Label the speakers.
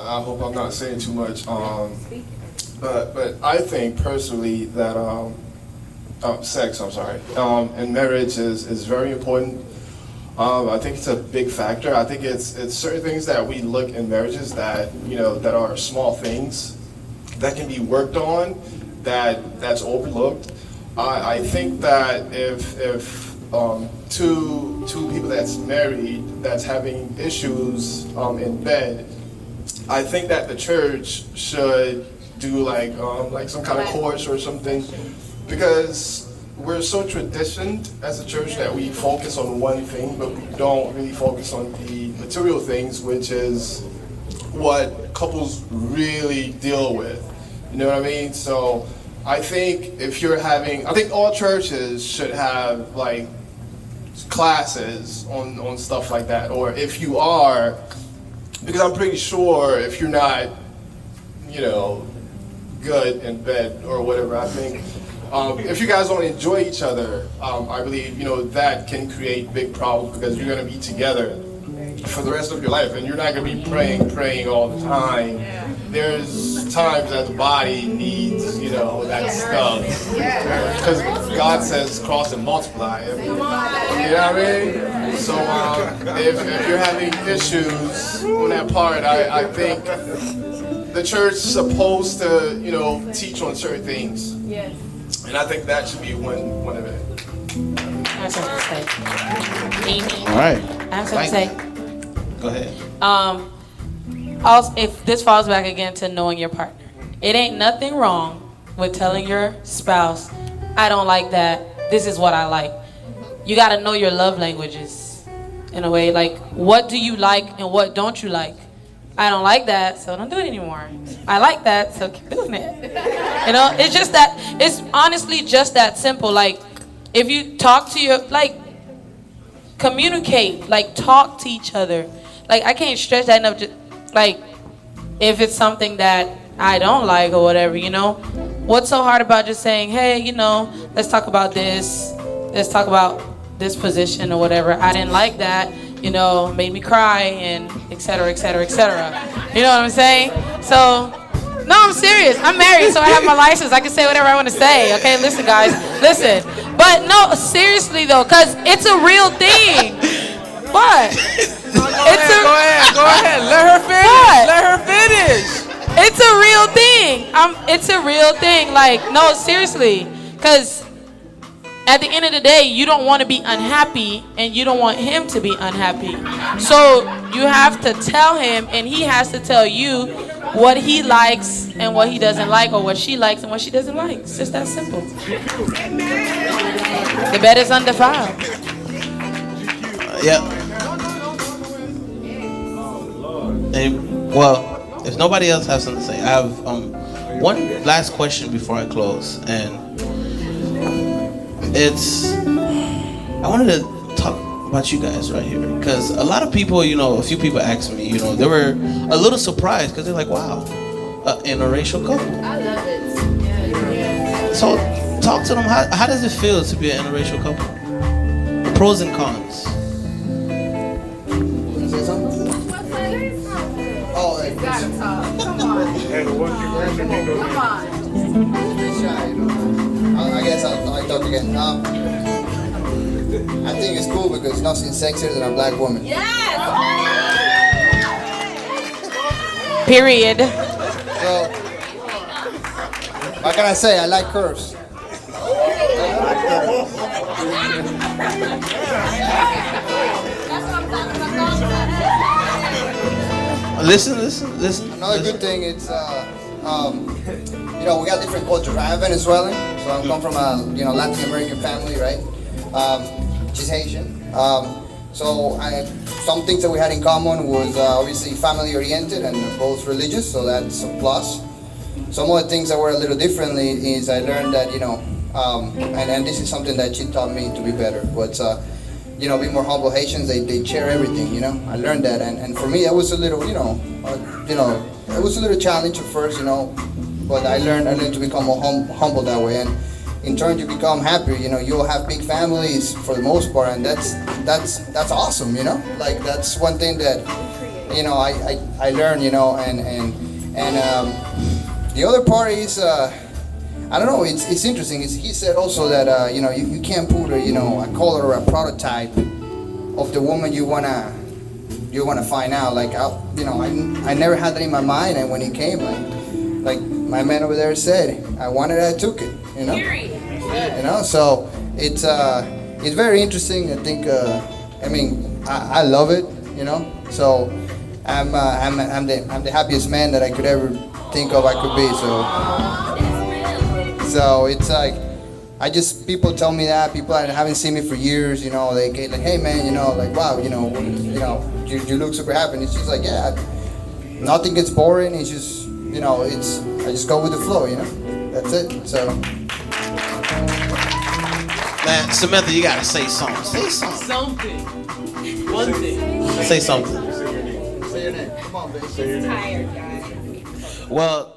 Speaker 1: I hope I'm not saying too much. But I think personally that sex, I'm sorry, and marriage is very important. I think it's a big factor. I think it's certain things that we look in marriages that that are small things that can be worked on, that's overlooked. I think that if two people that's married that's having issues in bed, I think that the church should do like some kind of course or something, because we're so traditioned as a church that we focus on one thing, but we don't really focus on the material things, which is what couples really deal with. You know what I mean? So I think I think all churches should have like classes on stuff like that, or if you are, because I'm pretty sure if you're not, good in bed or whatever, I think if you guys don't enjoy each other, I believe that can create big problems, because you're going to be together for the rest of your life, and you're not going to be praying all the time. There's times that the body needs, that stuff, because God says cross and multiply. You know what I mean? So if you're having issues on that part, I think the church is supposed to, teach on certain things. Yes. And I think that should be one of it.
Speaker 2: I have something to say. Amy.
Speaker 3: All right.
Speaker 2: I have something to say.
Speaker 3: Go ahead.
Speaker 2: Also, if this falls back again to knowing your partner, it ain't nothing wrong with telling your spouse, I don't like that. This is what I like. You got to know your love languages in a way. Like, what do you like and what don't you like? I don't like that, so don't do it anymore. I like that, so keep doing it. It's just that, it's honestly just that simple. Like, if you talk to your, communicate, talk to each other. I can't stress that enough. Just, if it's something that I don't like or whatever, what's so hard about just saying, hey, let's talk about this. Let's talk about this position or whatever. I didn't like that. Made me cry, and et cetera, et cetera, et cetera. You know what I'm saying? So, no, I'm serious. I'm married, so I have my license. I can say whatever I want to say. Okay, listen, guys, listen. But no, seriously though, because it's a real thing. What?
Speaker 4: Go ahead. Let her finish.
Speaker 2: What?
Speaker 4: Let her finish.
Speaker 2: It's a real thing. It's a real thing. No, seriously, because at the end of the day, you don't want to be unhappy, and you don't want him to be unhappy. So you have to tell him, and he has to tell you what he likes and what he doesn't like, or what she likes and what she doesn't like. It's just that simple. The bed is undefiled.
Speaker 3: Yeah. Well, if nobody else has something to say, I have one last question before I close, and I wanted to talk about you guys right here, because a lot of people, a few people asked me, they were a little surprised, because they're like, wow, interracial couple.
Speaker 5: I love it. Yeah.
Speaker 3: So talk to them. How does it feel to be an interracial couple? The pros and cons.
Speaker 5: Say something?
Speaker 1: Oh,
Speaker 5: You gotta talk. Come on. Come on.
Speaker 6: I guess I'll talk again. I think it's cool because nothing sexier than a black woman.
Speaker 5: Yes!
Speaker 2: Period.
Speaker 6: So, what can I say? I like curves.
Speaker 3: Listen.
Speaker 6: Another good thing is, we got different cultures. I'm Venezuelan, so I come from a Latin American family, right? She's Haitian. So some things that we had in common was obviously family oriented and both religious, so that's a plus. Some of the things that were a little differently is I learned that and this is something that she taught me to be better. But be more humble. Haitians, they share everything. I learned that, and for me, that was a little, it was a little challenge at first, but I learned to become more humble that way, and in turn to become happier. You'll have big families for the most part, and that's awesome. That's one thing that I learned, and the other part is, I don't know, it's interesting. He said also that, you can't put a color or a prototype of the woman you wanna find out. Like, I never had that in my mind, and when it came, like my man over there said, I wanted it, I took it, so it's very interesting. I think, I love it, so I'm the happiest man that I could ever think of I could be, so it's like, people tell me that, people that haven't seen me for years, they get like, hey man, like, wow, you look super happy. And it's just like, yeah, nothing gets boring. It's just, I just go with the flow, that's it, so.
Speaker 3: Man, Samantha, you gotta say something. Say something.
Speaker 4: Something. One thing.
Speaker 3: Say something.
Speaker 6: Say your name. Come on, baby.
Speaker 5: Say your name.
Speaker 3: Well,